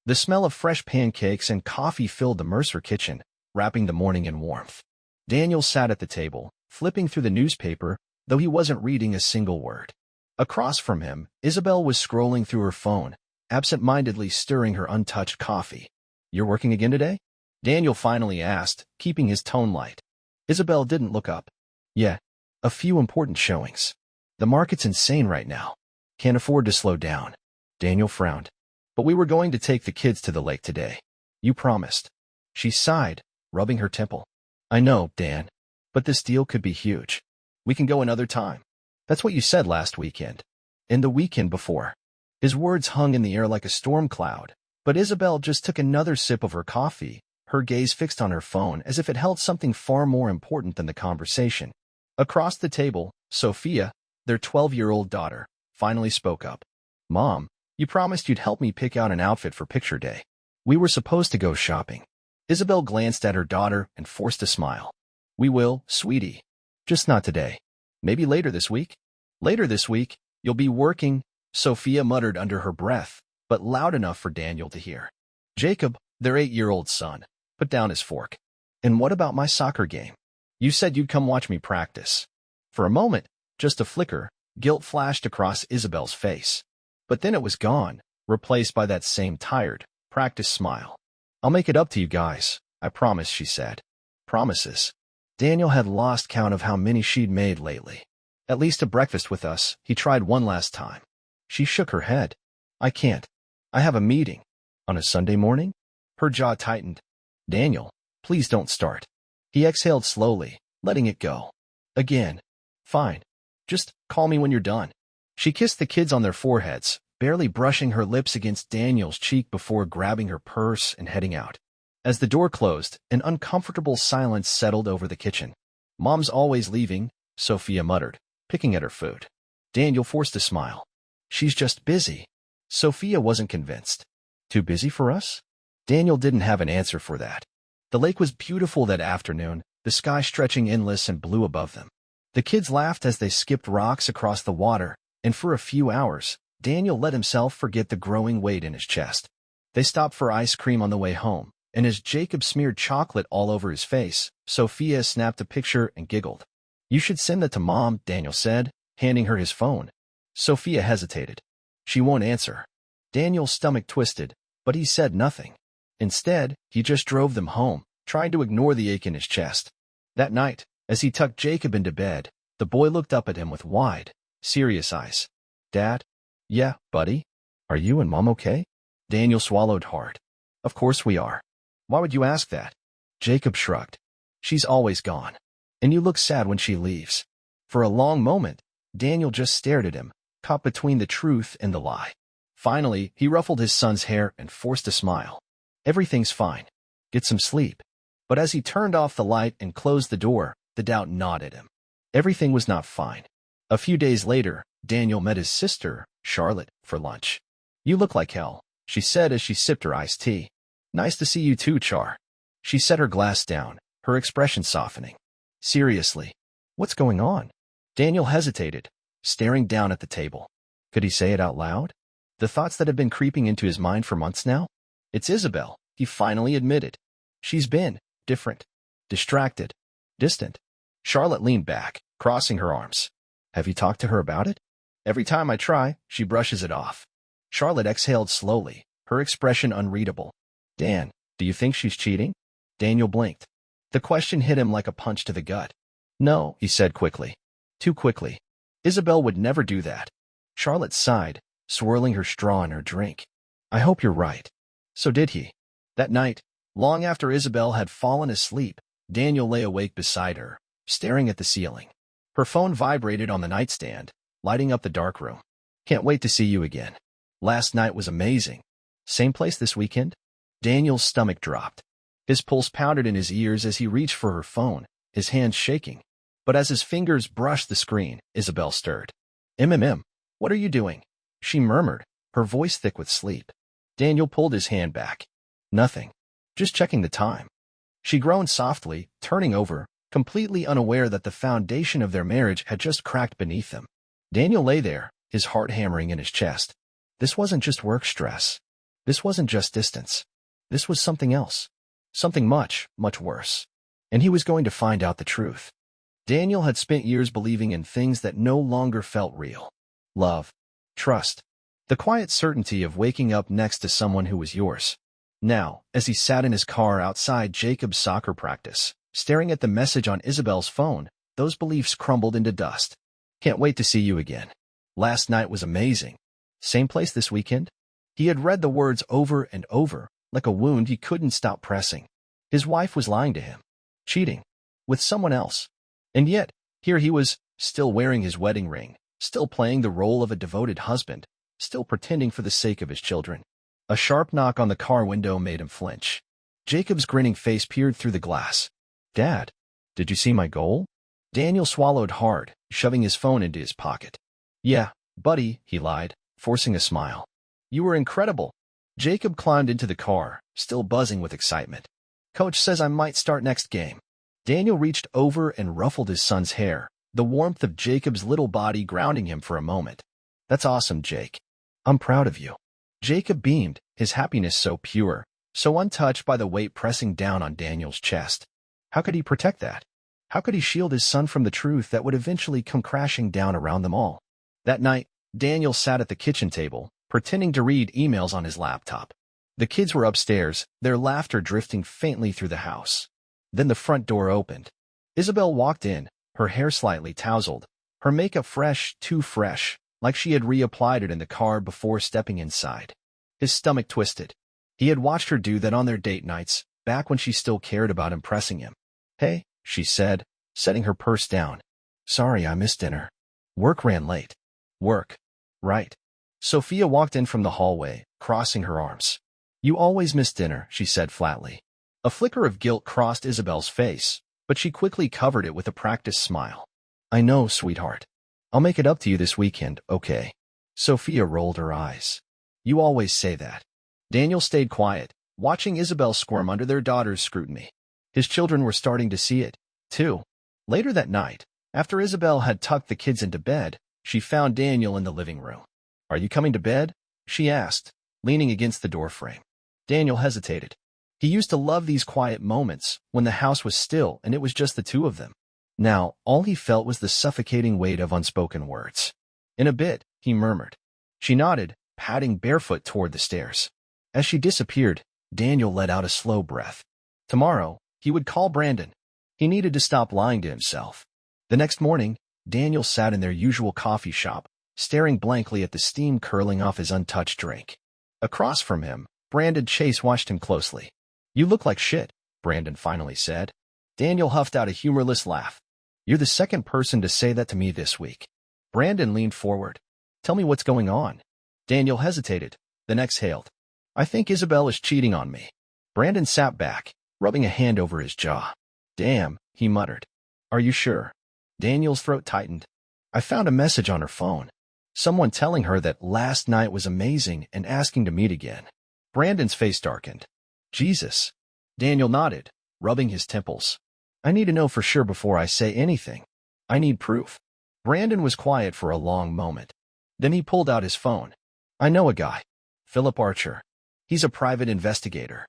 The smell of fresh pancakes and coffee filled the Mercer kitchen, wrapping the morning in warmth. Daniel sat at the table, flipping through the newspaper, though he wasn't reading a single word. Across from him, Isabelle was scrolling through her phone, absent-mindedly stirring her untouched coffee. "You're working again today?" Daniel finally asked, keeping his tone light. Isabelle didn't look up. "Yeah, a few important showings. The market's insane right now. Can't afford to slow down." Daniel frowned. "But we were going to take the kids to the lake today. You promised." She sighed, rubbing her temple. "I know, Dan, but this deal could be huge. We can go another time. That's what you said last weekend. And the weekend before." His words hung in the air like a storm cloud, but Isabelle just took another sip of her coffee, her gaze fixed on her phone as if it held something far more important than the conversation. Across the table, Sophia, their 12-year-old daughter, finally spoke up. "Mom, you promised you'd help me pick out an outfit for picture day. We were supposed to go shopping." Isabelle glanced at her daughter and forced a smile. "We will, sweetie. Just not today. Maybe later this week?" "Later this week, you'll be working," Sophia muttered under her breath, but loud enough for Daniel to hear. Jacob, their 8-year-old son, put down his fork. "And what about my soccer game? You said you'd come watch me practice." For a moment, just a flicker, guilt flashed across Isabelle's face. But then it was gone, replaced by that same tired, practiced smile. "I'll make it up to you guys, I promise," she said. Promises. Daniel had lost count of how many she'd made lately. "At least a breakfast with us," he tried one last time. She shook her head. "I can't. I have a meeting." "On a Sunday morning?" Her jaw tightened. "Daniel, please don't start." He exhaled slowly, letting it go. "Again. Fine. Just call me when you're done." She kissed the kids on their foreheads, barely brushing her lips against Daniel's cheek before grabbing her purse and heading out. As the door closed, an uncomfortable silence settled over the kitchen. "Mom's always leaving," Sophia muttered, picking at her food. Daniel forced a smile. "She's just busy." Sophia wasn't convinced. "Too busy for us?" Daniel didn't have an answer for that. The lake was beautiful that afternoon, the sky stretching endless and blue above them. The kids laughed as they skipped rocks across the water, and for a few hours, Daniel let himself forget the growing weight in his chest. They stopped for ice cream on the way home, and as Jacob smeared chocolate all over his face, Sophia snapped a picture and giggled. "You should send that to Mom," Daniel said, handing her his phone. Sophia hesitated. "She won't answer." Daniel's stomach twisted, but he said nothing. Instead, he just drove them home, trying to ignore the ache in his chest. That night, as he tucked Jacob into bed, the boy looked up at him with wide, serious eyes. "Dad?" "Yeah, buddy? Are you and Mom okay?" Daniel swallowed hard. "Of course we are. Why would you ask that?" Jacob shrugged. "She's always gone. And you look sad when she leaves." For a long moment, Daniel just stared at him, caught between the truth and the lie. Finally, he ruffled his son's hair and forced a smile. "Everything's fine. Get some sleep." But as he turned off the light and closed the door, the doubt gnawed at him. Everything was not fine. A few days later, Daniel met his sister, Charlotte, for lunch. "You look like hell," she said as she sipped her iced tea. "Nice to see you too, Char." She set her glass down, her expression softening. "Seriously, what's going on?" Daniel hesitated, staring down at the table. Could he say it out loud? The thoughts that had been creeping into his mind for months now? "It's Isabelle," he finally admitted. "She's been different, distracted, distant." Charlotte leaned back, crossing her arms. "Have you talked to her about it?" "Every time I try, she brushes it off." Charlotte exhaled slowly, her expression unreadable. "Dan, do you think she's cheating?" Daniel blinked. The question hit him like a punch to the gut. "No," he said quickly. Too quickly. "Isabelle would never do that." Charlotte sighed, swirling her straw in her drink. "I hope you're right." So did he. That night, long after Isabelle had fallen asleep, Daniel lay awake beside her, staring at the ceiling. Her phone vibrated on the nightstand, lighting up the darkroom. "Can't wait to see you again. Last night was amazing. Same place this weekend?" Daniel's stomach dropped. His pulse pounded in his ears as he reached for her phone, his hands shaking. But as his fingers brushed the screen, Isabelle stirred. What are you doing?" she murmured, her voice thick with sleep. Daniel pulled his hand back. "Nothing. Just checking the time." She groaned softly, turning over, completely unaware that the foundation of their marriage had just cracked beneath them. Daniel lay there, his heart hammering in his chest. This wasn't just work stress. This wasn't just distance. This was something else. Something much, much worse. And he was going to find out the truth. Daniel had spent years believing in things that no longer felt real. Love. Trust. The quiet certainty of waking up next to someone who was yours. Now, as he sat in his car outside Jacob's soccer practice, staring at the message on Isabelle's phone, those beliefs crumbled into dust. Can't wait to see you again. Last night was amazing. Same place this weekend? He had read the words over and over, like a wound he couldn't stop pressing. His wife was lying to him. Cheating. With someone else. And yet, here he was, still wearing his wedding ring, still playing the role of a devoted husband, still pretending for the sake of his children. A sharp knock on the car window made him flinch. Jacob's grinning face peered through the glass. Dad, did you see my goal? Daniel swallowed hard, shoving his phone into his pocket. Yeah, buddy, he lied, forcing a smile. You were incredible. Jacob climbed into the car, still buzzing with excitement. Coach says I might start next game. Daniel reached over and ruffled his son's hair, the warmth of Jacob's little body grounding him for a moment. That's awesome, Jake. I'm proud of you. Jacob beamed, his happiness so pure, so untouched by the weight pressing down on Daniel's chest. How could he protect that? How could he shield his son from the truth that would eventually come crashing down around them all? That night, Daniel sat at the kitchen table, pretending to read emails on his laptop. The kids were upstairs, their laughter drifting faintly through the house. Then the front door opened. Isabelle walked in, her hair slightly tousled, her makeup fresh, too fresh, like she had reapplied it in the car before stepping inside. His stomach twisted. He had watched her do that on their date nights, back when she still cared about impressing him. Hey, she said, setting her purse down. Sorry I missed dinner. Work ran late. Work. Right. Sophia walked in from the hallway, crossing her arms. You always miss dinner, she said flatly. A flicker of guilt crossed Isabelle's face, but she quickly covered it with a practiced smile. I know, sweetheart. I'll make it up to you this weekend, okay? Sophia rolled her eyes. You always say that. Daniel stayed quiet, watching Isabelle squirm under their daughter's scrutiny. His children were starting to see it, too. Later that night, after Isabelle had tucked the kids into bed, she found Daniel in the living room. Are you coming to bed? She asked, leaning against the doorframe. Daniel hesitated. He used to love these quiet moments, when the house was still and it was just the two of them. Now, all he felt was the suffocating weight of unspoken words. In a bit, he murmured. She nodded, padding barefoot toward the stairs. As she disappeared, Daniel let out a slow breath. Tomorrow, he would call Brandon. He needed to stop lying to himself. The next morning, Daniel sat in their usual coffee shop, staring blankly at the steam curling off his untouched drink. Across from him, Brandon Chase watched him closely. You look like shit, Brandon finally said. Daniel huffed out a humorless laugh. You're the second person to say that to me this week. Brandon leaned forward. Tell me what's going on. Daniel hesitated, then exhaled. I think Isabelle is cheating on me. Brandon sat back, rubbing a hand over his jaw. Damn, he muttered. Are you sure? Daniel's throat tightened. I found a message on her phone. Someone telling her that last night was amazing and asking to meet again. Brandon's face darkened. Jesus. Daniel nodded, rubbing his temples. I need to know for sure before I say anything. I need proof. Brandon was quiet for a long moment. Then he pulled out his phone. I know a guy. Philip Archer. He's a private investigator.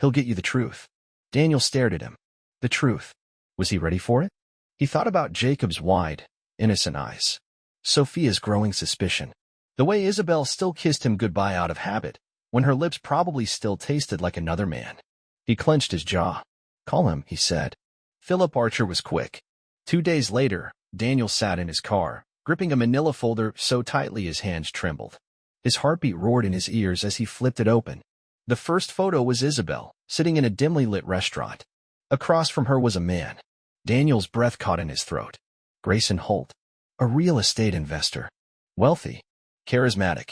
He'll get you the truth. Daniel stared at him. The truth. Was he ready for it? He thought about Jacob's wide, innocent eyes. Sophia's growing suspicion. The way Isabelle still kissed him goodbye out of habit, when her lips probably still tasted like another man. He clenched his jaw. Call him, he said. Philip Archer was quick. 2 days later, Daniel sat in his car, gripping a manila folder so tightly his hands trembled. His heartbeat roared in his ears as he flipped it open. The first photo was Isabelle, sitting in a dimly lit restaurant. Across from her was a man. Daniel's breath caught in his throat. Grayson Holt. A real estate investor. Wealthy. Charismatic.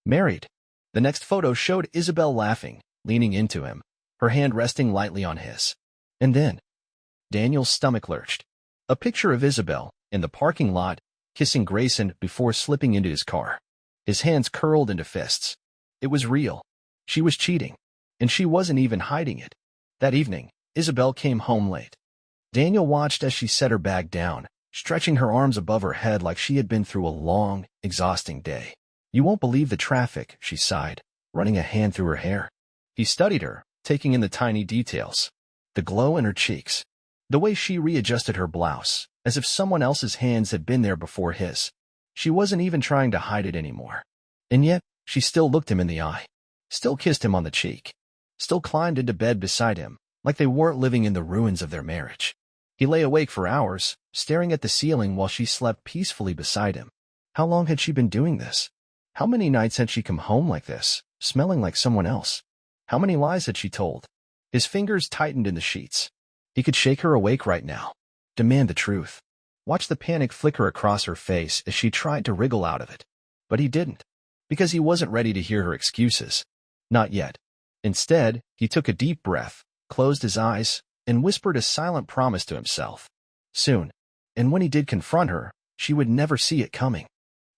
Married. The next photo showed Isabelle laughing, leaning into him, her hand resting lightly on his. And then, Daniel's stomach lurched. A picture of Isabelle, in the parking lot, kissing Grayson before slipping into his car. His hands curled into fists. It was real. She was cheating. And she wasn't even hiding it. That evening, Isabelle came home late. Daniel watched as she set her bag down, stretching her arms above her head like she had been through a long, exhausting day. You won't believe the traffic, she sighed. running a hand through her hair. He studied her, taking in the tiny details. The glow in her cheeks. The way she readjusted her blouse, as if someone else's hands had been there before his. She wasn't even trying to hide it anymore. And yet, she still looked him in the eye. Still kissed him on the cheek. Still climbed into bed beside him, like they weren't living in the ruins of their marriage. He lay awake for hours, staring at the ceiling while she slept peacefully beside him. How long had she been doing this? How many nights had she come home like this, smelling like someone else? How many lies had she told? His fingers tightened in the sheets. He could shake her awake right now. Demand the truth. Watch the panic flicker across her face as she tried to wriggle out of it. But he didn't. Because he wasn't ready to hear her excuses. Not yet. Instead, he took a deep breath, closed his eyes, and whispered a silent promise to himself. Soon. And when he did confront her, she would never see it coming.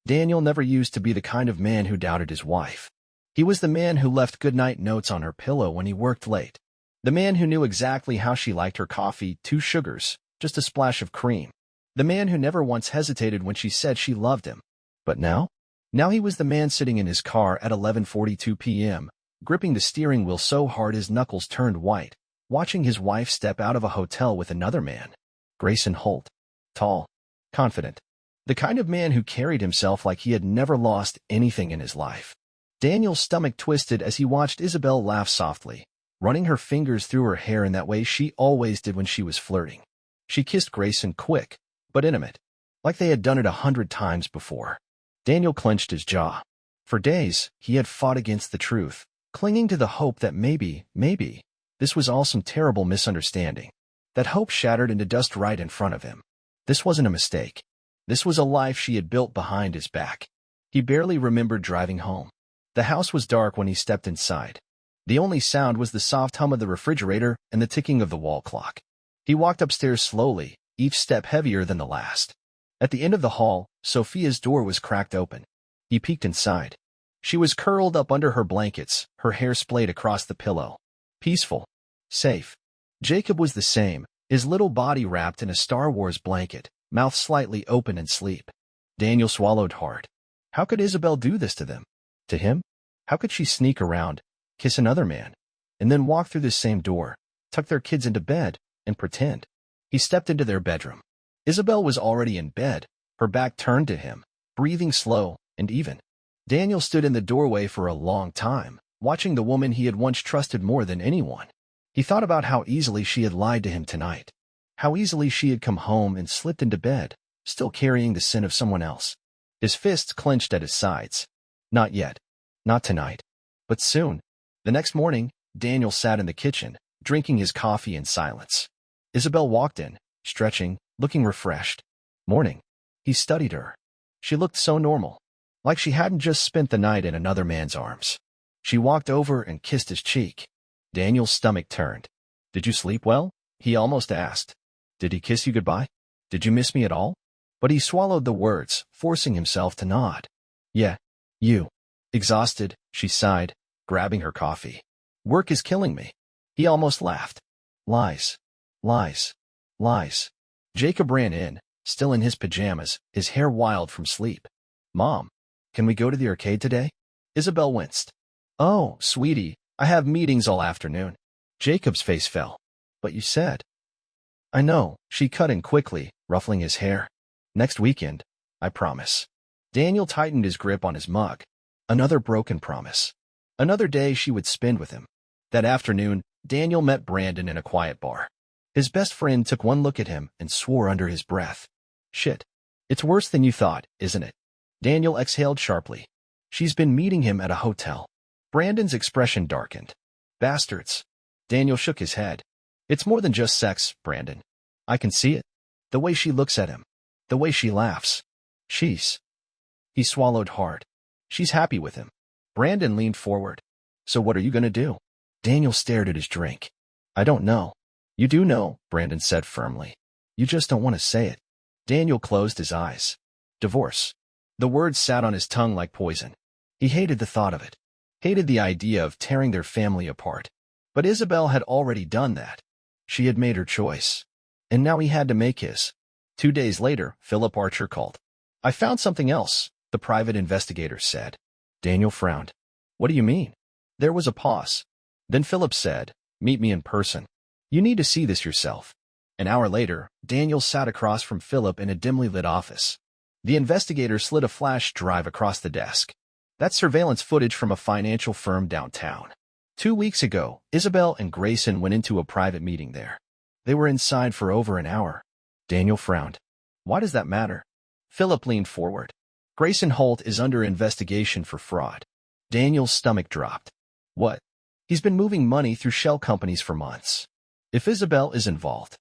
Daniel never used to be the kind of man who doubted his wife. He was the man who left goodnight notes on her pillow when he worked late. The man who knew exactly how she liked her coffee, 2 sugars, just a splash of cream. The man who never once hesitated when she said she loved him. But now? Now he was the man sitting in his car at 11:42 p.m., gripping the steering wheel so hard his knuckles turned white, watching his wife step out of a hotel with another man. Grayson Holt. Tall. Confident. The kind of man who carried himself like he had never lost anything in his life. Daniel's stomach twisted as he watched Isabelle laugh softly, running her fingers through her hair in that way she always did when she was flirting. She kissed Grayson quick, but intimate, like they had done it 100 times before. Daniel clenched his jaw. For days, he had fought against the truth, clinging to the hope that maybe, this was all some terrible misunderstanding. That hope shattered into dust right in front of him. This wasn't a mistake. This was a life she had built behind his back. He barely remembered driving home. The house was dark when he stepped inside. The only sound was the soft hum of the refrigerator and the ticking of the wall clock. He walked upstairs slowly, each step heavier than the last. At the end of the hall, Sophia's door was cracked open. He peeked inside. She was curled up under her blankets, her hair splayed across the pillow. Peaceful. Safe. Jacob was the same, his little body wrapped in a Star Wars blanket, mouth slightly open in sleep. Daniel swallowed hard. How could Isabelle do this to them? To him? How could she sneak around, kiss another man, and then walk through the same door, tuck their kids into bed, and pretend? He stepped into their bedroom. Isabelle was already in bed, her back turned to him, breathing slow and even. Daniel stood in the doorway for a long time, watching the woman he had once trusted more than anyone. He thought about how easily she had lied to him tonight, how easily she had come home and slipped into bed, still carrying the sin of someone else. His fists clenched at his sides. Not yet. Not tonight. But soon. The next morning, Daniel sat in the kitchen, drinking his coffee in silence. Isabelle walked in, stretching, looking refreshed. Morning. He studied her. She looked so normal, like she hadn't just spent the night in another man's arms. She walked over and kissed his cheek. Daniel's stomach turned. Did you sleep well? He almost asked. Did he kiss you goodbye? Did you miss me at all? But he swallowed the words, forcing himself to nod. Yeah, you. Exhausted, she sighed, grabbing her coffee. Work is killing me. He almost laughed. Lies. Lies. Lies. Jacob ran in, still in his pajamas, his hair wild from sleep. Mom, can we go to the arcade today? Isabelle winced. Oh, sweetie, I have meetings all afternoon. Jacob's face fell. But you said. I know, she cut in quickly, ruffling his hair. Next weekend, I promise. Daniel tightened his grip on his mug. Another broken promise. Another day she would spend with him. That afternoon, Daniel met Brandon in a quiet bar. His best friend took one look at him and swore under his breath. Shit. It's worse than you thought, isn't it? Daniel exhaled sharply. She's been meeting him at a hotel. Brandon's expression darkened. Bastards. Daniel shook his head. It's more than just sex, Brandon. I can see it. The way she looks at him. The way she laughs. She's. He swallowed hard. She's happy with him. Brandon leaned forward. So what are you going to do? Daniel stared at his drink. I don't know. You do know, Brandon said firmly. You just don't want to say it. Daniel closed his eyes. Divorce. The words sat on his tongue like poison. He hated the thought of it. Hated the idea of tearing their family apart. But Isabelle had already done that. She had made her choice. And now he had to make his. 2 days later, Philip Archer called. I found something else, the private investigator said. Daniel frowned. What do you mean? There was a pause. Then Philip said, "Meet me in person. You need to see this yourself." An hour later, Daniel sat across from Philip in a dimly lit office. The investigator slid a flash drive across the desk. That's surveillance footage from a financial firm downtown. 2 weeks ago, Isabelle and Grayson went into a private meeting there. They were inside for over an hour. Daniel frowned. Why does that matter? Philip leaned forward. Grayson Holt is under investigation for fraud. Daniel's stomach dropped. What? He's been moving money through shell companies for months. If Isabelle is involved.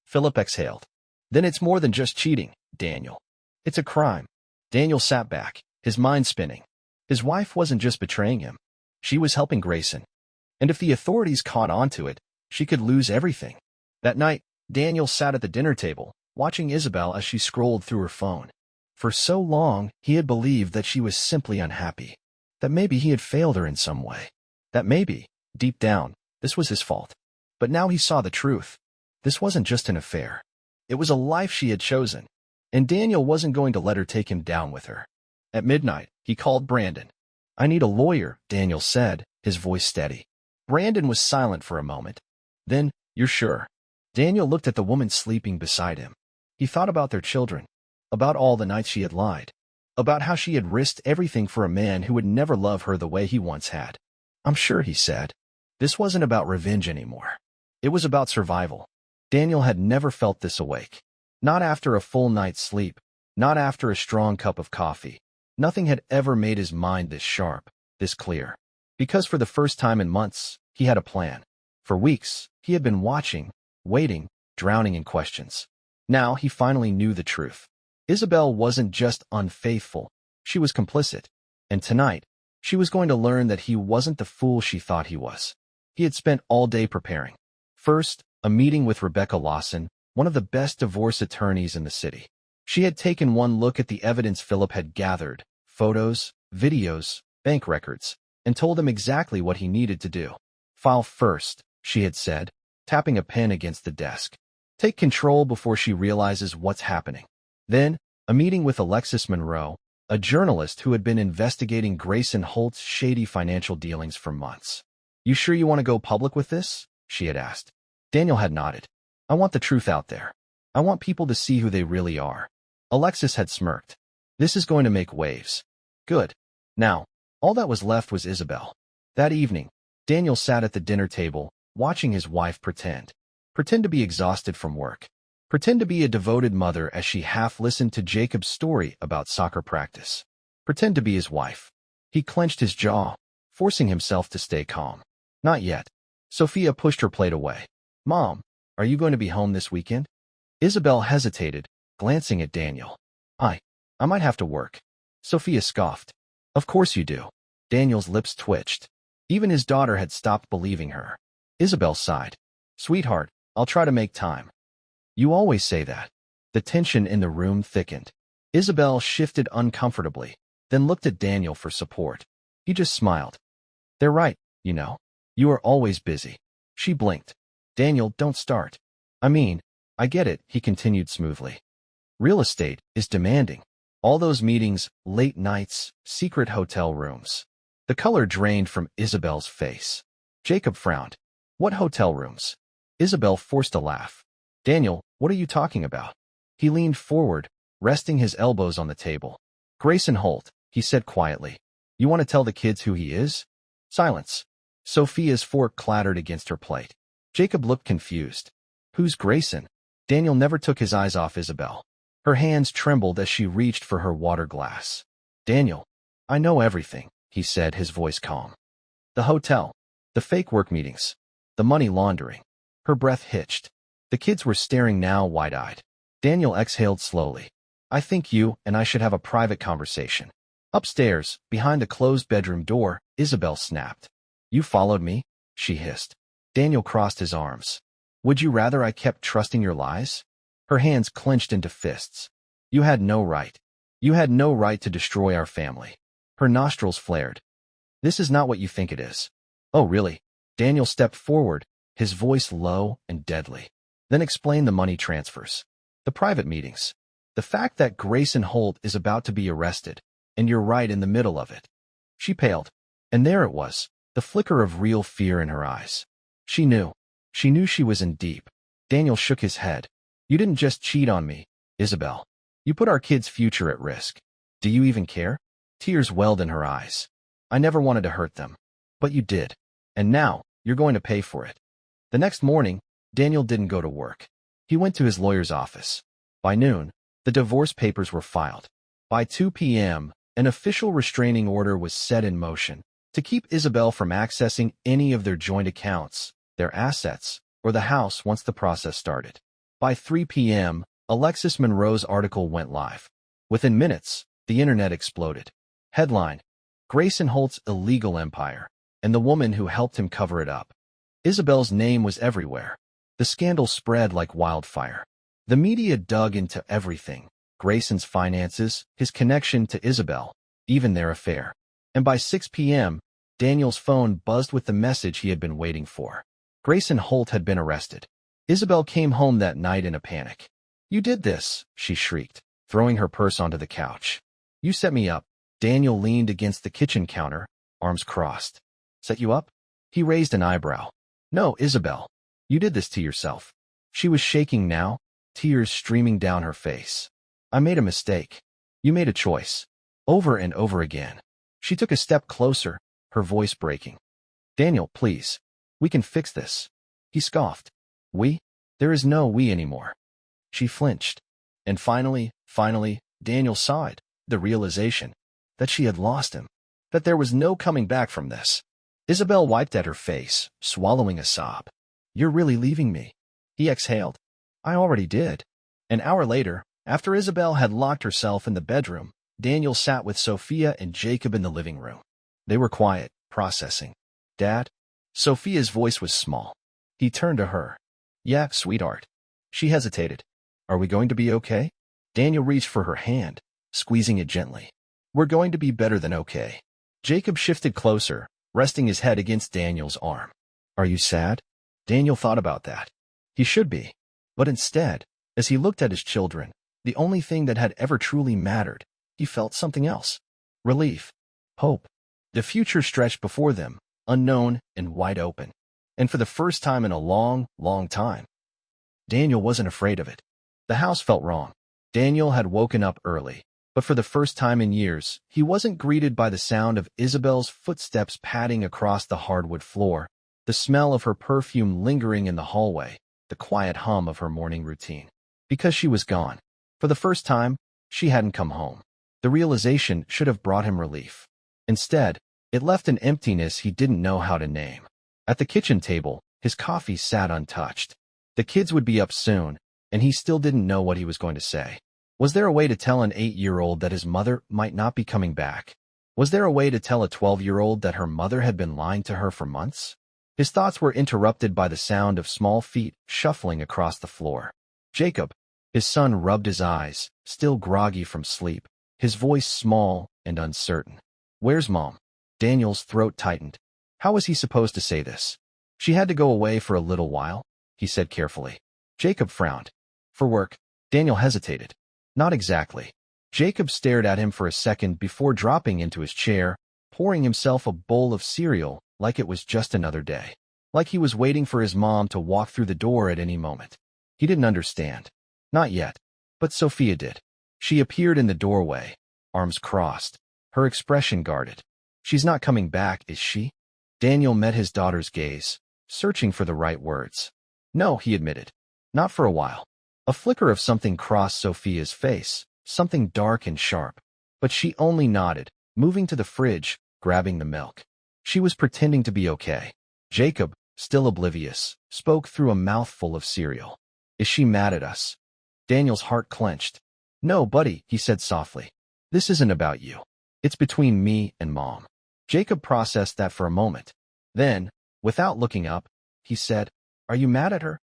Philip exhaled. Then it's more than just cheating, Daniel. It's a crime. Daniel sat back, his mind spinning. His wife wasn't just betraying him. She was helping Grayson. And if the authorities caught on to it, she could lose everything. That night, Daniel sat at the dinner table, watching Isabelle as she scrolled through her phone. For so long, he had believed that she was simply unhappy. That maybe he had failed her in some way. That maybe, deep down, this was his fault. But now he saw the truth. This wasn't just an affair. It was a life she had chosen. And Daniel wasn't going to let her take him down with her. At midnight, he called Brandon. "I need a lawyer," Daniel said, his voice steady. Brandon was silent for a moment. Then, "You're sure?" Daniel looked at the woman sleeping beside him. He thought about their children, about all the nights she had lied, about how she had risked everything for a man who would never love her the way he once had. "I'm sure," he said. This wasn't about revenge anymore. It was about survival. Daniel had never felt this awake. Not after a full night's sleep, not after a strong cup of coffee. Nothing had ever made his mind this sharp, this clear. Because for the first time in months, he had a plan. For weeks, he had been watching, waiting, drowning in questions. Now he finally knew the truth. Isabelle wasn't just unfaithful, she was complicit. And tonight, she was going to learn that he wasn't the fool she thought he was. He had spent all day preparing. First, a meeting with Rebecca Lawson, one of the best divorce attorneys in the city. She had taken one look at the evidence Philip had gathered, photos, videos, bank records, and told him exactly what he needed to do. "File first," she had said, tapping a pen against the desk. "Take control before she realizes what's happening." Then, a meeting with Alexis Monroe, a journalist who had been investigating Grayson Holt's shady financial dealings for months. "You sure you want to go public with this?" she had asked. Daniel had nodded. "I want the truth out there. I want people to see who they really are." Alexis had smirked. "This is going to make waves." Good. Now, all that was left was Isabelle. That evening, Daniel sat at the dinner table, watching his wife pretend to be exhausted from work, pretend to be a devoted mother as she half listened to Jacob's story about soccer practice, pretend to be his wife. He clenched his jaw, forcing himself to stay calm. "Not yet." Sophia pushed her plate away. "Mom, are you going to be home this weekend?" Isabelle hesitated, glancing at Daniel. I might have to work." Sophia scoffed. "Of course you do." Daniel's lips twitched. Even his daughter had stopped believing her. Isabelle sighed. "Sweetheart, I'll try to make time." "You always say that." The tension in the room thickened. Isabelle shifted uncomfortably, then looked at Daniel for support. He just smiled. "They're right, you know. You are always busy." She blinked. "Daniel, don't start." I get it," he continued smoothly. "Real estate is demanding. All those meetings, late nights, secret hotel rooms." The color drained from Isabelle's face. Jacob frowned. "What hotel rooms?" Isabelle forced a laugh. "Daniel, what are you talking about?" He leaned forward, resting his elbows on the table. "Grayson Holt," he said quietly. "You want to tell the kids who he is?" Silence. Sophia's fork clattered against her plate. Jacob looked confused. "Who's Grayson?" Daniel never took his eyes off Isabelle. Her hands trembled as she reached for her water glass. "Daniel, I know everything," he said, his voice calm. "The hotel, the fake work meetings, the money laundering." Her breath hitched. The kids were staring now wide-eyed. Daniel exhaled slowly. "I think you and I should have a private conversation." Upstairs, behind the closed bedroom door, Isabelle snapped. "You followed me?" she hissed. Daniel crossed his arms. "Would you rather I kept trusting your lies?" Her hands clenched into fists. "You had no right. You had no right to destroy our family." Her nostrils flared. "This is not what you think it is." "Oh, really?" Daniel stepped forward, his voice low and deadly. "Then explain the money transfers. The private meetings. The fact that Grayson Holt is about to be arrested, and you're right in the middle of it." She paled. And there it was. the flicker of real fear in her eyes. She knew. She knew she was in deep. Daniel shook his head. You didn't just cheat on me, Isabelle. You put our kids' future at risk. Do you even care? Tears welled in her eyes. I never wanted to hurt them. But you did. And now, you're going to pay for it. The next morning, Daniel didn't go to work. He went to his lawyer's office. By noon, the divorce papers were filed. By 2 p.m., an official restraining order was set in motion to keep Isabelle from accessing any of their joint accounts, their assets, or the house once the process started. By 3 p.m., Alexis Monroe's article went live. Within minutes, the internet exploded. Headline: Grayson Holt's illegal empire, and the woman who helped him cover it up. Isabelle's name was everywhere. The scandal spread like wildfire. The media dug into everything: Grayson's finances, his connection to Isabelle, even their affair. And by 6 p.m., Daniel's phone buzzed with the message he had been waiting for. Grayson Holt had been arrested. Isabelle came home that night in a panic. You did this, she shrieked, throwing her purse onto the couch. You set me up. Daniel leaned against the kitchen counter, arms crossed. Set you up? He raised an eyebrow. No, Isabelle. You did this to yourself. She was shaking now, tears streaming down her face. I made a mistake. You made a choice. Over and over again. She took a step closer, her voice breaking. Daniel, please. We can fix this. He scoffed. We? There is no we anymore. She flinched. And finally, Daniel sighed, the realization that she had lost him, that there was no coming back from this. Isabelle wiped at her face, swallowing a sob. You're really leaving me? He exhaled. I already did. An hour later, after Isabelle had locked herself in the bedroom, Daniel sat with Sophia and Jacob in the living room. They were quiet, processing. Dad? Sophia's voice was small. He turned to her. Yeah, sweetheart. She hesitated. Are we going to be okay? Daniel reached for her hand, squeezing it gently. We're going to be better than okay. Jacob shifted closer, resting his head against Daniel's arm. Are you sad? Daniel thought about that. He should be. But instead, as he looked at his children, the only thing that had ever truly mattered, he felt something else. Relief. Hope. The future stretched before them, unknown and wide open. And for the first time in a long, long time, Daniel wasn't afraid of it. The house felt wrong. Daniel had woken up early, but for the first time in years, he wasn't greeted by the sound of Isabelle's footsteps padding across the hardwood floor, the smell of her perfume lingering in the hallway, the quiet hum of her morning routine. Because she was gone. For the first time, she hadn't come home. The realization should have brought him relief. Instead, it left an emptiness he didn't know how to name. At the kitchen table, his coffee sat untouched. The kids would be up soon, and he still didn't know what he was going to say. Was there a way to tell an 8-year-old that his mother might not be coming back? Was there a way to tell a 12-year-old that her mother had been lying to her for months? His thoughts were interrupted by the sound of small feet shuffling across the floor. Jacob, his son, rubbed his eyes, still groggy from sleep, his voice small and uncertain. Where's Mom? Daniel's throat tightened. How was he supposed to say this? She had to go away for a little while, he said carefully. Jacob frowned. For work. Daniel hesitated. Not exactly. Jacob stared at him for a second before dropping into his chair, pouring himself a bowl of cereal like it was just another day. Like he was waiting for his mom to walk through the door at any moment. He didn't understand. Not yet. But Sophia did. She appeared in the doorway, arms crossed, her expression guarded. She's not coming back, is she? Daniel met his daughter's gaze, searching for the right words. No, he admitted. Not for a while. A flicker of something crossed Sophia's face, something dark and sharp. But she only nodded, moving to the fridge, grabbing the milk. She was pretending to be okay. Jacob, still oblivious, spoke through a mouthful of cereal. Is she mad at us? Daniel's heart clenched. No, buddy, he said softly. This isn't about you. It's between me and Mom. Jacob processed that for a moment. Then, without looking up, he said, Are you mad at her?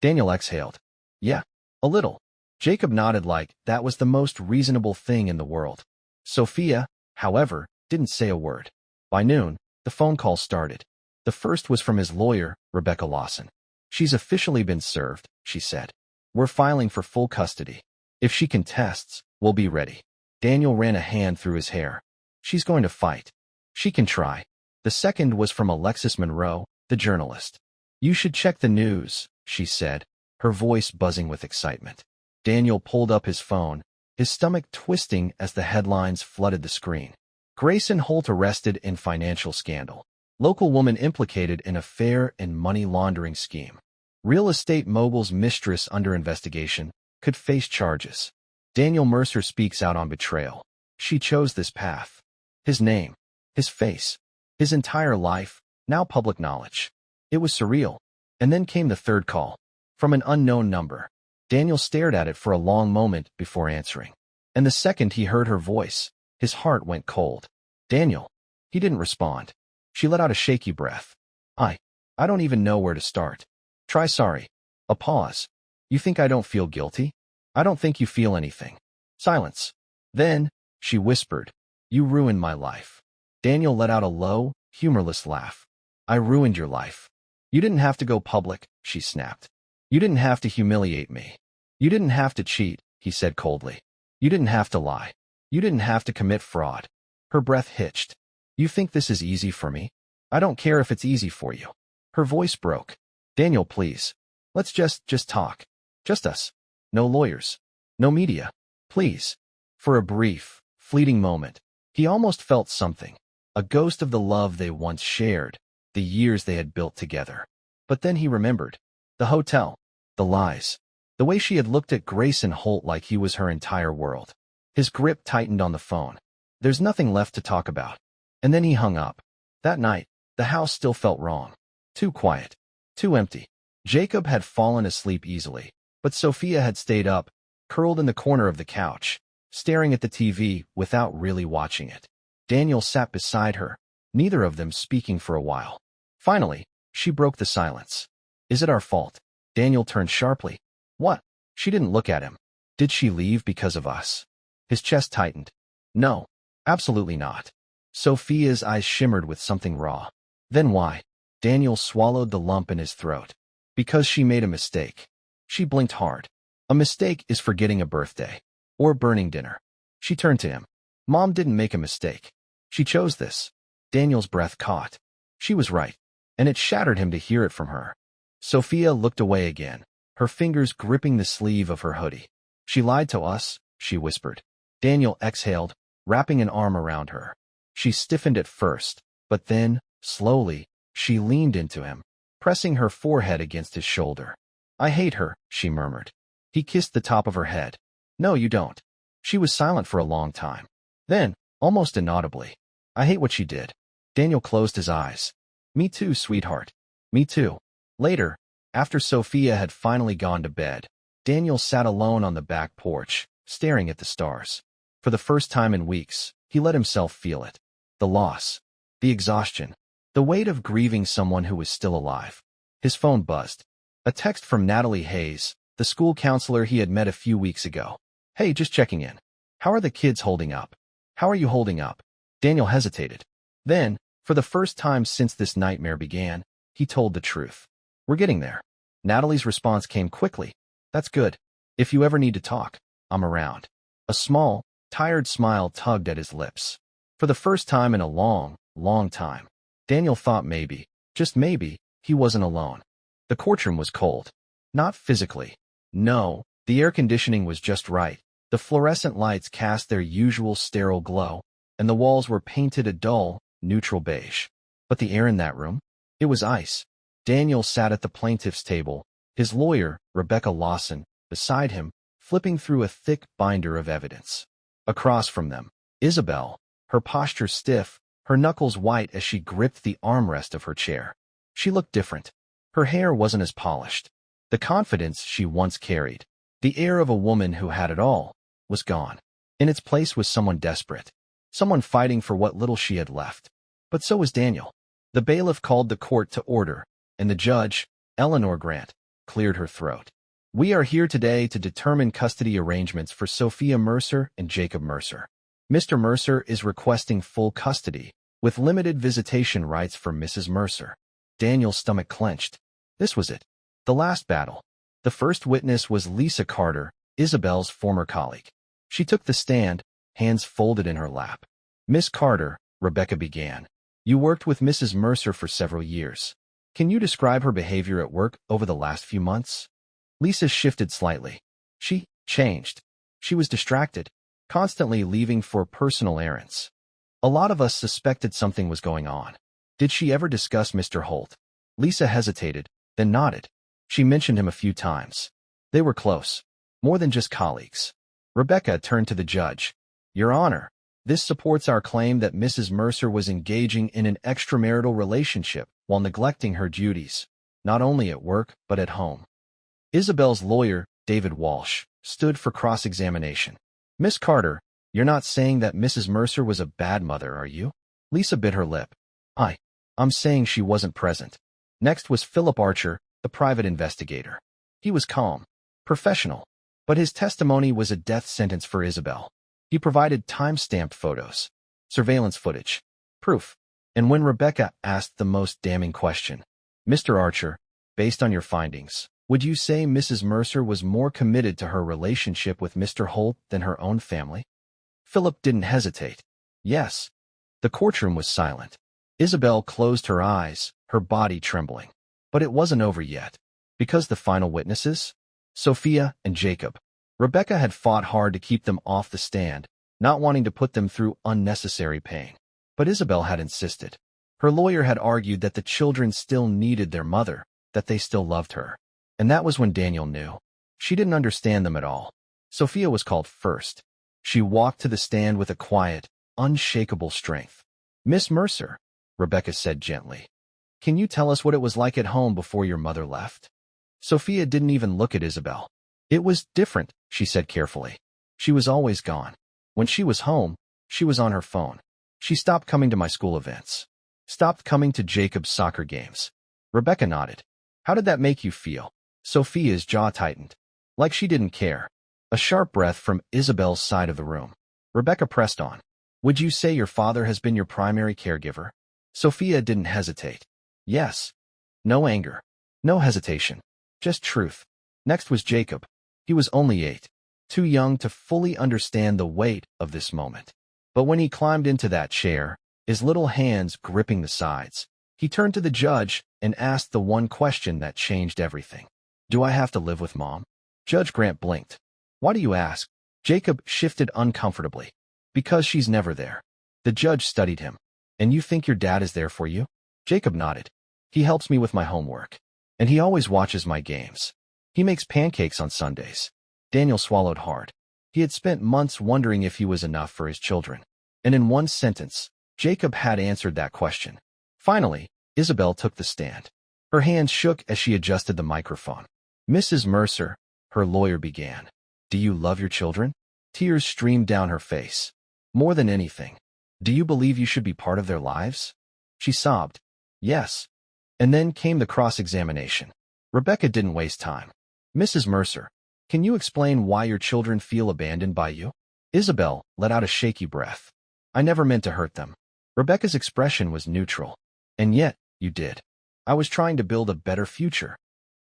Daniel exhaled. Yeah, a little. Jacob nodded like that was the most reasonable thing in the world. Sophia, however, didn't say a word. By noon, the phone call started. The first was from his lawyer, Rebecca Lawson. She's officially been served, she said. We're filing for full custody. If she contests, we'll be ready. Daniel ran a hand through his hair. She's going to fight. She can try. The second was from Alexis Monroe, the journalist. "You should check the news," she said, her voice buzzing with excitement. Daniel pulled up his phone, his stomach twisting as the headlines flooded the screen. Grayson Holt arrested in financial scandal. Local woman implicated in affair and money laundering scheme. Real estate mogul's mistress under investigation could face charges. Daniel Mercer speaks out on betrayal. She chose this path. His name, his face, his entire life, now public knowledge. It was surreal. And then came the third call. From an unknown number. Daniel stared at it for a long moment before answering. And the second he heard her voice, his heart went cold. "Daniel." He didn't respond. She let out a shaky breath. I don't even know where to start. Try sorry. A pause. "You think I don't feel guilty? I don't think you feel anything." Silence. Then, she whispered, "You ruined my life." Daniel let out a low, humorless laugh. "I ruined your life. You didn't have to go public," she snapped. "You didn't have to humiliate me. You didn't have to cheat," he said coldly. "You didn't have to lie. You didn't have to commit fraud." Her breath hitched. "You think this is easy for me? I don't care if it's easy for you." Her voice broke. "Daniel, please. Let's just talk. Just us. No lawyers. No media. Please." For a brief, fleeting moment, he almost felt something. A ghost of the love they once shared, the years they had built together. But then he remembered. The hotel. The lies. The way she had looked at Grayson Holt like he was her entire world. His grip tightened on the phone. There's nothing left to talk about. And then he hung up. That night, the house still felt wrong. Too quiet. Too empty. Jacob had fallen asleep easily, but Sophia had stayed up, curled in the corner of the couch, staring at the TV without really watching it. Daniel sat beside her, neither of them speaking for a while. Finally, she broke the silence. "Is it our fault?" Daniel turned sharply. "What?" She didn't look at him. "Did she leave because of us?" His chest tightened. "No, absolutely not." Sophia's eyes shimmered with something raw. "Then why?" Daniel swallowed the lump in his throat. "Because she made a mistake." She blinked hard. "A mistake is forgetting a birthday. Or burning dinner." She turned to him. "Mom didn't make a mistake. She chose this." Daniel's breath caught. She was right. And it shattered him to hear it from her. Sophia looked away again, her fingers gripping the sleeve of her hoodie. "She lied to us," she whispered. Daniel exhaled, wrapping an arm around her. She stiffened at first, but then, slowly, she leaned into him, pressing her forehead against his shoulder. "I hate her," she murmured. He kissed the top of her head. "No, you don't." She was silent for a long time. Then, almost inaudibly, "I hate what she did." Daniel closed his eyes. "Me too, sweetheart. Me too." Later, after Sophia had finally gone to bed, Daniel sat alone on the back porch, staring at the stars. For the first time in weeks, he let himself feel it. The loss. The exhaustion. The weight of grieving someone who was still alive. His phone buzzed. A text from Natalie Hayes, the school counselor he had met a few weeks ago. "Hey, just checking in. How are the kids holding up? How are you holding up?" Daniel hesitated. Then, for the first time since this nightmare began, he told the truth. "We're getting there." Natalie's response came quickly. "That's good. If you ever need to talk, I'm around." A small, tired smile tugged at his lips. For the first time in a long, long time, Daniel thought maybe, just maybe, he wasn't alone. The courtroom was cold. Not physically. No, the air conditioning was just right. The fluorescent lights cast their usual sterile glow, and the walls were painted a dull, neutral beige. But the air in that room? It was ice. Daniel sat at the plaintiff's table, his lawyer, Rebecca Lawson, beside him, flipping through a thick binder of evidence. Across from them, Isabelle, her posture stiff, her knuckles white as she gripped the armrest of her chair. She looked different. Her hair wasn't as polished. The confidence she once carried, the air of a woman who had it all, was gone. In its place was someone desperate, someone fighting for what little she had left. But so was Daniel. The bailiff called the court to order, and the judge, Eleanor Grant, cleared her throat. "We are here today to determine custody arrangements for Sophia Mercer and Jacob Mercer. Mr. Mercer is requesting full custody, with limited visitation rights for Mrs. Mercer." Daniel's stomach clenched. This was it. The last battle. The first witness was Lisa Carter, Isabelle's former colleague. She took the stand, hands folded in her lap. "Miss Carter," Rebecca began, You worked with Mrs. Mercer for several years. Can you describe her behavior at work over the last few months? Lisa shifted slightly. She changed. She was distracted, constantly leaving for personal errands. A lot of us suspected something was going on. Did she ever discuss Mr. Holt? Lisa hesitated, then nodded. She mentioned him a few times. They were close, more than just colleagues. Rebecca turned to the judge. Your Honor, this supports our claim that Mrs. Mercer was engaging in an extramarital relationship while neglecting her duties, not only at work but at home. Isabel's lawyer, David Walsh, stood for cross-examination. Miss Carter, you're not saying that Mrs. Mercer was a bad mother, are you? Lisa bit her lip. I'm saying she wasn't present. Next was Philip Archer, the private investigator. He was calm, professional, but his testimony was a death sentence for Isabelle. He provided time-stamped photos, surveillance footage, proof. And when Rebecca asked the most damning question, Mr. Archer, based on your findings, would you say Mrs. Mercer was more committed to her relationship with Mr. Holt than her own family? Philip didn't hesitate. Yes. The courtroom was silent. Isabelle closed her eyes, her body trembling. But it wasn't over yet. Because the final witnesses, Sophia and Jacob, Rebecca had fought hard to keep them off the stand, not wanting to put them through unnecessary pain. But Isabelle had insisted. Her lawyer had argued that the children still needed their mother, that they still loved her. And that was when Daniel knew. She didn't understand them at all. Sophia was called first. She walked to the stand with a quiet, unshakable strength. Miss Mercer, Rebecca said gently, can you tell us what it was like at home before your mother left? Sophia didn't even look at Isabelle. It was different, she said carefully. She was always gone. When she was home, she was on her phone. She stopped coming to my school events. Stopped coming to Jacob's soccer games. Rebecca nodded. How did that make you feel? Sophia's jaw tightened. Like she didn't care. A sharp breath from Isabelle's side of the room. Rebecca pressed on. Would you say your father has been your primary caregiver? Sophia didn't hesitate. Yes. No anger. No hesitation. Just truth. Next was Jacob. He was only 8. Too young to fully understand the weight of this moment. But when he climbed into that chair, his little hands gripping the sides, he turned to the judge and asked the one question that changed everything. Do I have to live with Mom? Judge Grant blinked. Why do you ask? Jacob shifted uncomfortably. Because she's never there. The judge studied him. And you think your dad is there for you? Jacob nodded. He helps me with my homework. And he always watches my games. He makes pancakes on Sundays. Daniel swallowed hard. He had spent months wondering if he was enough for his children. And in one sentence, Jacob had answered that question. Finally, Isabelle took the stand. Her hands shook as she adjusted the microphone. Mrs. Mercer, her lawyer began. Do you love your children? Tears streamed down her face. More than anything. Do you believe you should be part of their lives? She sobbed. Yes. And then came the cross-examination. Rebecca didn't waste time. Mrs. Mercer, can you explain why your children feel abandoned by you? Isabelle let out a shaky breath. I never meant to hurt them. Rebecca's expression was neutral. And yet, you did. I was trying to build a better future.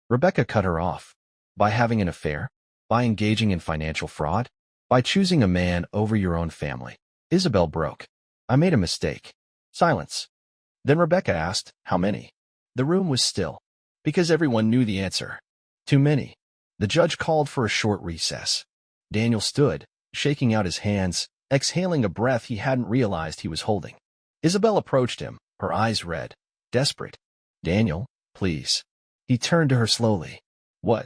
Rebecca cut her off. By having an affair? By engaging in financial fraud? By choosing a man over your own family? Isabelle broke. I made a mistake. Silence. Then Rebecca asked, how many? The room was still. Because everyone knew the answer. Too many. The judge called for a short recess. Daniel stood, shaking out his hands, exhaling a breath he hadn't realized he was holding. Isabelle approached him, her eyes red, desperate. Daniel, please. He turned to her slowly. What?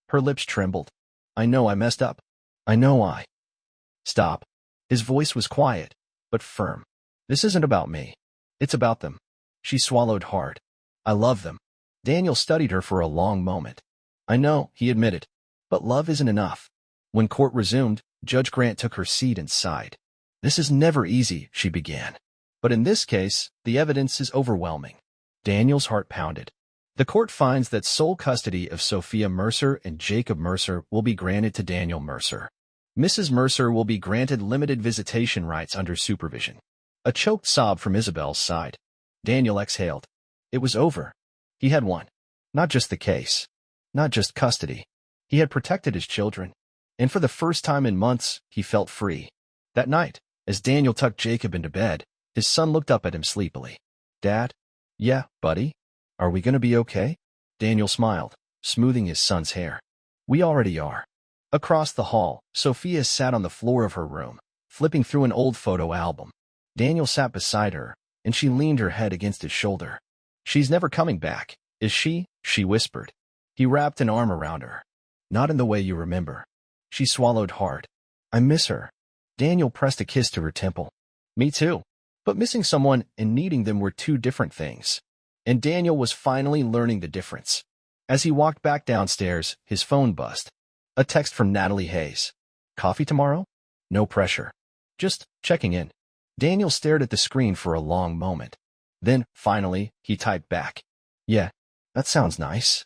Her lips trembled. I know I messed up. I know I. Stop. His voice was quiet, but firm. This isn't about me. It's about them. She swallowed hard. I love them. Daniel studied her for a long moment. I know, he admitted. But love isn't enough. When court resumed, Judge Grant took her seat and sighed. This is never easy, she began. But in this case, the evidence is overwhelming. Daniel's heart pounded. The court finds that sole custody of Sophia Mercer and Jacob Mercer will be granted to Daniel Mercer. Mrs. Mercer will be granted limited visitation rights under supervision. A choked sob from Isabelle's side. Daniel exhaled. It was over. He had won. Not just the case. Not just custody. He had protected his children. And for the first time in months, he felt free. That night, as Daniel tucked Jacob into bed, his son looked up at him sleepily. Dad? Yeah, buddy? Are we gonna be okay? Daniel smiled, smoothing his son's hair. We already are. Across the hall, Sophia sat on the floor of her room, flipping through an old photo album. Daniel sat beside her, and she leaned her head against his shoulder. She's never coming back, is she? She whispered. He wrapped an arm around her. Not in the way you remember. She swallowed hard. I miss her. Daniel pressed a kiss to her temple. Me too. But missing someone and needing them were two different things. And Daniel was finally learning the difference. As he walked back downstairs, his phone buzzed. A text from Natalie Hayes. Coffee tomorrow? No pressure. Just checking in. Daniel stared at the screen for a long moment. Then, finally, he typed back. Yeah, that sounds nice.